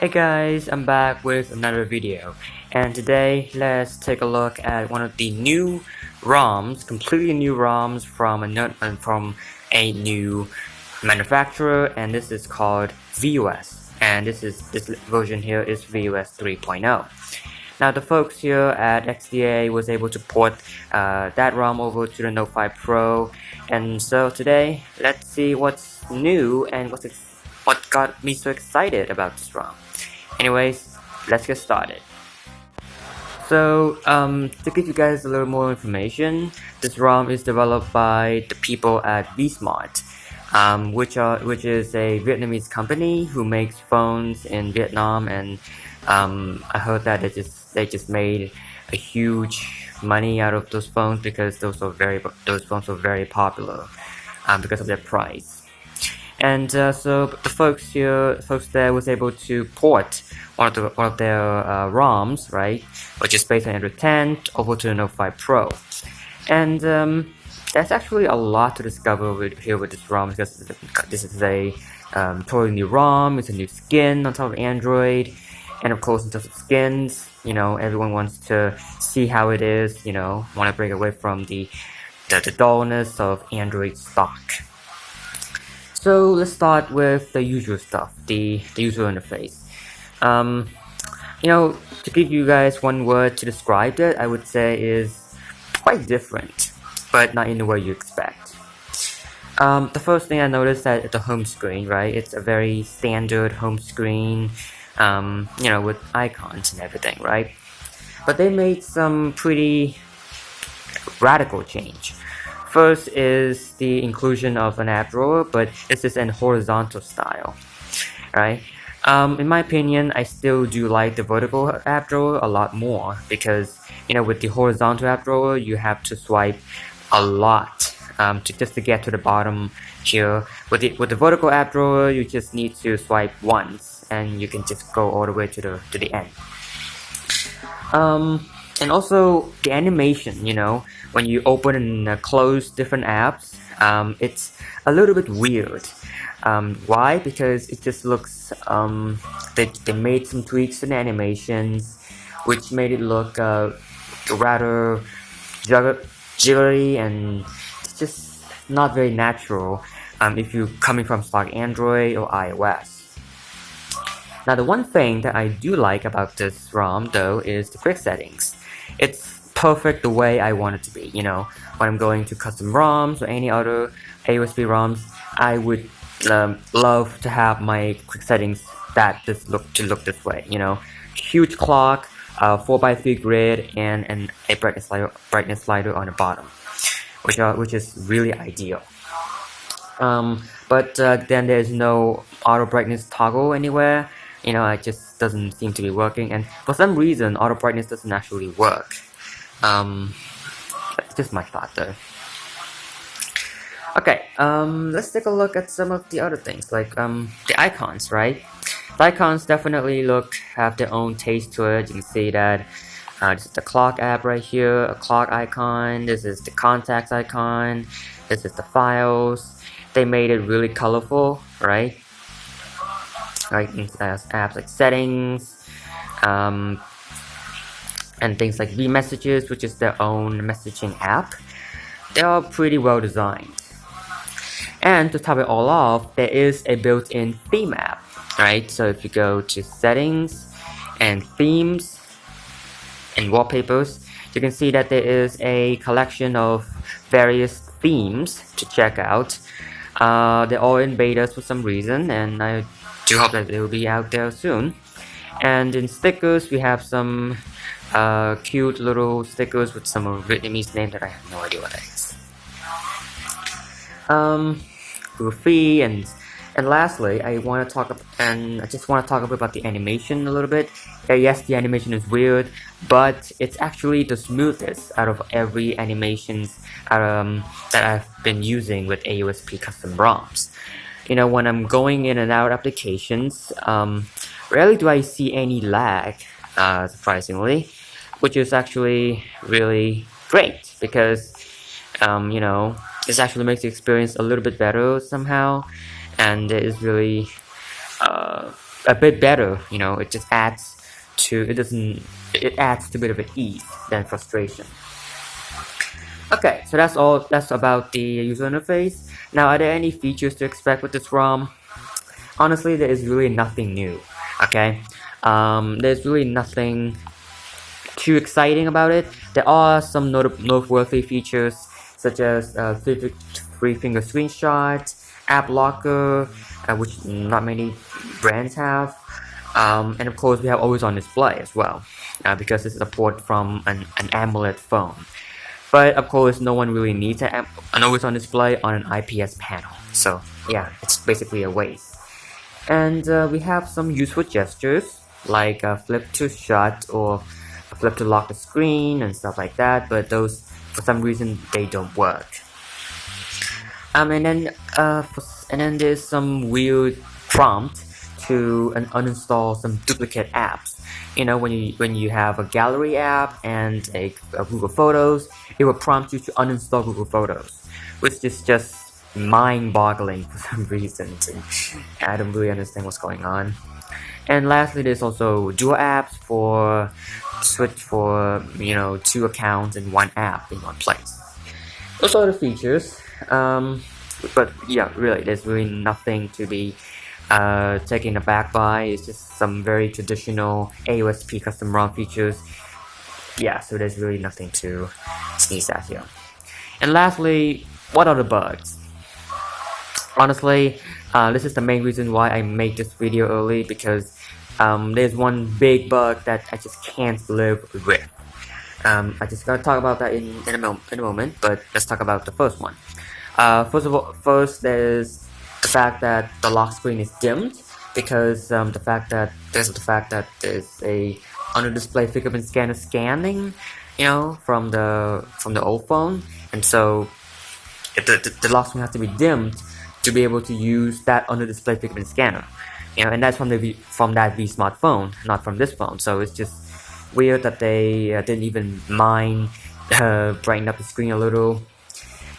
Hey guys, I'm back with another video, and today let's take a look at one of the new ROMs, completely new ROMs from a new manufacturer, and this is called VOS, and this version here is VOS 3.0. Now the folks here at XDA was able to port that ROM over to the Note 5 Pro, and so today let's see what's new and what got me so excited about this ROM. Anyways, let's get started. So, to give you guys a little more information, this ROM is developed by the people at Vsmart, which is a Vietnamese company who makes phones in Vietnam, and I heard that they just made a huge money out of those phones because those phones were very popular because of their price. And so the folks there was able to port one of their ROMs, right, which is based on Android 10, over to the Note 5 Pro. And there's actually a lot to discover here with this ROM, because this is a totally new ROM. It's a new skin on top of Android, and of course in terms of skins, everyone wants to see how it is, want to break away from the dullness of Android stock. So let's start with the usual stuff, the user interface. To give you guys one word to describe it, I would say is quite different, but not in the way you expect. The first thing I noticed that the home screen, right? It's a very standard home screen, with icons and everything, right? But they made some pretty radical change. First is the inclusion of an app drawer, but this is in horizontal style, right? In my opinion, I still do like the vertical app drawer a lot more, because with the horizontal app drawer you have to swipe a lot just to get to the bottom here. With the vertical app drawer, you just need to swipe once and you can just go all the way to the end. And also the animation, when you open and close different apps, it's a little bit weird. Why? Because it just looks, they made some tweaks in the animations, which made it look rather jittery, and it's just not very natural if you're coming from stock Android or iOS. Now the one thing that I do like about this ROM though is the quick settings. It's perfect the way I want it to be. When I'm going to custom ROMs or any other AUSB ROMs, I would love to have my quick settings that look this way. Huge clock, 4x3 grid, and a brightness slider on the bottom, which is really ideal. But then there's no auto brightness toggle anywhere. It just doesn't seem to be working, and for some reason auto brightness doesn't actually work. That's just my thought though. Okay, let's take a look at some of the other things, like the icons, right? The icons definitely have their own taste to it. You can see that this is the clock app right here, a clock icon. This is the contacts icon. This is the files. They made it really colorful, right? Like apps like settings, and things like vMessages, which is their own messaging app. They're all pretty well designed. And to top it all off, there is a built-in theme app, right? So if you go to settings and themes and wallpapers, you can see that there is a collection of various themes to check out. They're all in betas for some reason, and I do hope that they will be out there soon. And in stickers, we have some cute little stickers with some Vietnamese names that I have no idea what that is. Goofy, and lastly, I just want to talk about the animation a little bit. Yes, the animation is weird, but it's actually the smoothest out of every animations that I've been using with AUSP custom ROMs. When I'm going in and out applications, rarely do I see any lag, surprisingly, which is actually really great, because this actually makes the experience a little bit better somehow, and it is really a bit better. It just adds to it adds to a bit of an ease than frustration. Okay, so that's about the user interface. Now, are there any features to expect with this ROM? Honestly, there is really nothing new. Okay, there's really nothing too exciting about it. There are some noteworthy features such as three-finger screenshot, app locker, which not many brands have, and of course we have always on display as well, because this is a port from an AMOLED phone. But of course, no one really needs an always on display on an IPS panel. So yeah, it's basically a waste. And we have some useful gestures like flip to shut or flip to lock the screen and stuff like that. But those, for some reason, they don't work. And then there's some weird prompt to uninstall some duplicate apps. When you have a gallery app and a Google Photos, it will prompt you to uninstall Google Photos, which is just mind-boggling for some reason. I don't really understand what's going on. And lastly, there's also dual apps for switch for 2 accounts in one app in one place. Those are the features. But yeah, really, there's really nothing to be taken aback by. It's just some very traditional AOSP custom ROM features. Yeah, so there's really nothing to sneeze at here. And lastly, what are the bugs? Honestly, this is the main reason why I made this video early, because there's one big bug that I just can't live with. I just gotta talk about that in a moment, but let's talk about the first one. First there's the fact that the lock screen is dimmed, because the fact that there's a under display fingerprint scanner scanning, from the old phone, and so the lock screen has to be dimmed to be able to use that under display fingerprint scanner, and that's from that Vsmart phone, not from this phone. So it's just weird that they didn't even mind brightening up the screen a little.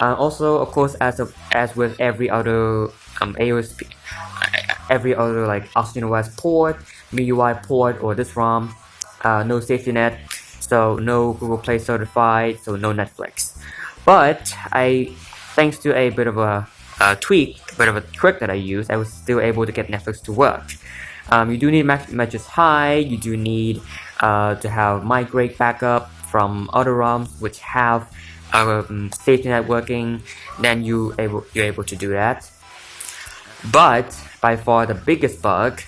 Also, of course, as with every other AOSP, every other like Oxygen OS port, MIUI port, or this ROM, no safety net, so no Google Play certified, so no Netflix. But thanks to a bit of a trick that I used, I was still able to get Netflix to work. You do need matches high. You do need to have migrate backup from other ROMs which have safety networking. Then you're able to do that. But by far the biggest bug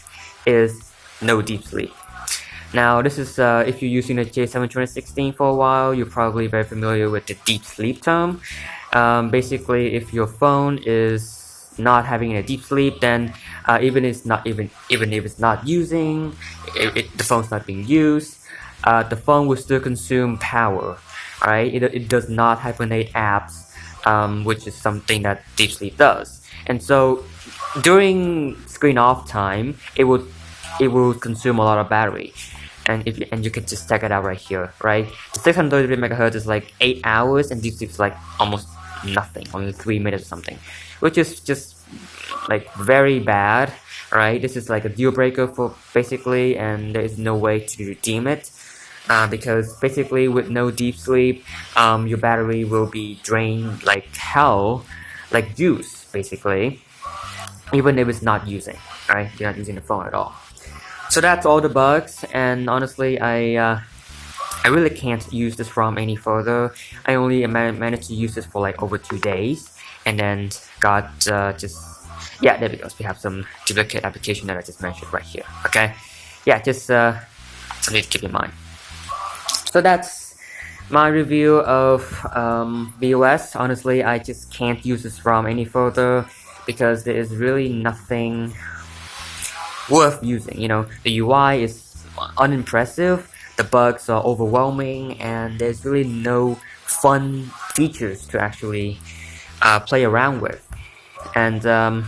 is no deep sleep. Now this is if you're using the J7 2016 for a while, you're probably very familiar with the deep sleep term. Basically, if your phone is not having a deep sleep, then even if it's not using, the phone's not being used, the phone will still consume power. Alright, it does not hibernate apps, which is something that deep sleep does. And so during screen off time, it will consume a lot of battery. And you can just check it out right here, right? The 633 MHz is like 8 hours, and deep sleep is like almost nothing, only 3 minutes or something, which is just like very bad, right? This is like a deal breaker for basically, and there is no way to redeem it, because basically with no deep sleep, your battery will be drained like hell, like juice basically, even if it's not using, right? You're not using the phone at all. So that's all the bugs, and honestly, I really can't use this ROM any further. I only managed to use this for like over 2 days, and then got yeah, there we go. So we have some duplicate application that I just mentioned right here. Okay, yeah, just something to keep in mind. So that's my review of VOS. Honestly, I just can't use this ROM any further because there is really nothing worth using. The UI is unimpressive, the bugs are overwhelming, and there's really no fun features to actually play around with. And I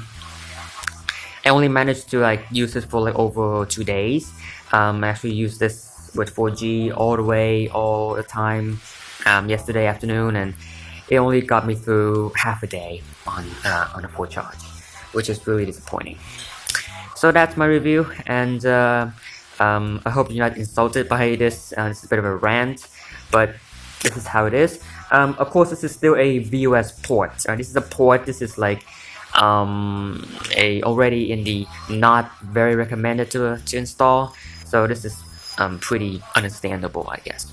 only managed to like use this for like over 2 days. I actually used this with 4G all the time yesterday afternoon, and it only got me through half a day on a full charge, which is really disappointing. So that's my review, and I hope you're not insulted by this. This is a bit of a rant, but this is how it is. Of course, this is still a VOS port. This is a port. This is like already in the not very recommended to install. So this is pretty understandable, I guess.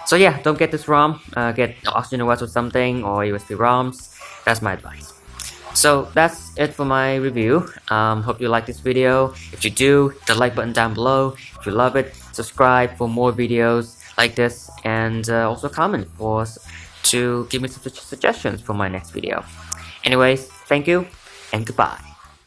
So yeah, don't get this ROM. Get Oxygen OS or something, or USB ROMs. That's my advice. So that's it for my review. Hope you like this video. If you do, hit the like button down below. If you love it, subscribe for more videos like this, and also comment to give me some suggestions for my next video. Anyways, thank you and goodbye.